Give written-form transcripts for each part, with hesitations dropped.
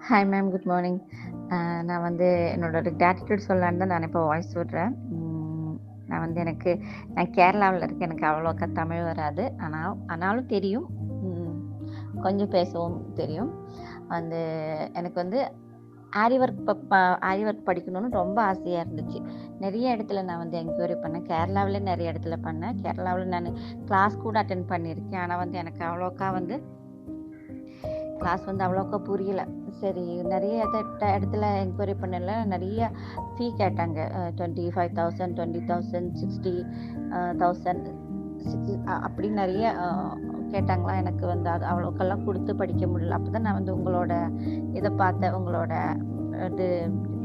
Hi ma'am, good morning. நான் வந்து என்னோட கிராட்டிட்யூட் சொல்லலான்னு தான் நான் இப்போ வாய்ஸ் விடுறேன். நான் வந்து நான் கேரளாவுல இருக்கேன். எனக்கு அவ்வளோக்கா தமிழ் வராது. ஆனாலும் தெரியும். ம் கொஞ்சம் பேசவும் தெரியும். வந்து எனக்கு வந்து ஆரி ஒர்க் ஆரி ஒர்க் படிக்கணும்னு ரொம்ப ஆசையா இருந்துச்சு. நெறைய இடத்துல நான் வந்து என்கொயரி பண்ணேன். கேரளாவுல நெறைய இடத்துல பண்ணேன். கேரளாவுல நானு கிளாஸ் கூட அட்டெண்ட் பண்ணியிருக்கேன். ஆனா வந்து எனக்கு அவ்வளோக்கா வந்து கிளாஸ் வந்து அவ்வளோக்கா புரியல. சரி, நெறைய இடத்துல என்கொயரி பண்ணல. நெறைய ஃபீ கேட்டாங்க. 25,000, 20,000, 60,000, அப்படி நெறைய கேட்டாங்களா. எனக்கு வந்து அது அவ்வளோக்கெல்லாம் குடுத்து படிக்க முடியல. அப்பதான் நான் வந்து உங்களோட இத பார்த்தேன். உங்களோட இது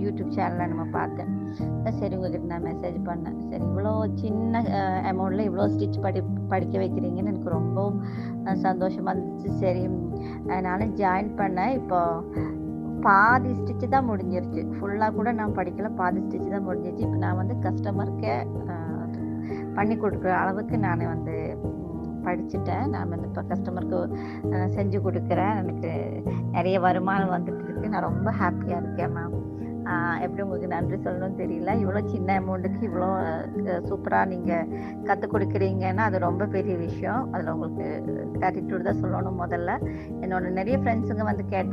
யூடியூப் சேனல நம்ம பார்த்தேன். சரி, உங்ககிட்ட நான் மெசேஜ் பண்ணேன். சரி, இவ்வளோ சின்ன அமௌண்ட்ல இவ்வளோ ஸ்டிச் படிக்க வைக்கிறீங்கன்னு எனக்கு ரொம்பவும் சந்தோஷமா இருந்துச்சு. சரி, நானும் ஜாயின் பண்ணேன். இப்போ பாதி ஸ்டிச் தான் முடிஞ்சிருச்சு. ஃபுல்லா கூட நான் படிக்கல. பாதி ஸ்டிச் தான் முடிஞ்சிருச்சு. இப்போ நான் வந்து கஸ்டமருக்கு பண்ணி கொடுக்குற அளவுக்கு நான் வந்து படிச்சுட்டேன். நான் வந்து இப்போ கஸ்டமருக்கு செஞ்சு கொடுக்குறேன். எனக்கு நிறைய வருமானம் வந்துட்டு இருக்கு. நான் ரொம்ப ஹாப்பியாக இருக்கேன் மேம். எப்படி உங்களுக்கு நன்றி சொல்லணும்னு தெரியல. இவ்வளோ சின்ன அமௌண்ட்டுக்கு இவ்வளோ சூப்பராக நீங்கள் கற்றுக் கொடுக்குறீங்கன்னா அது ரொம்ப பெரிய விஷயம். அதில் உங்களுக்கு கிராட்டிட்யூட் தான் சொல்லணும் முதல்ல. என்னோட நிறைய ஃப்ரெண்ட்ஸுங்க வந்து கேட்டாங்க.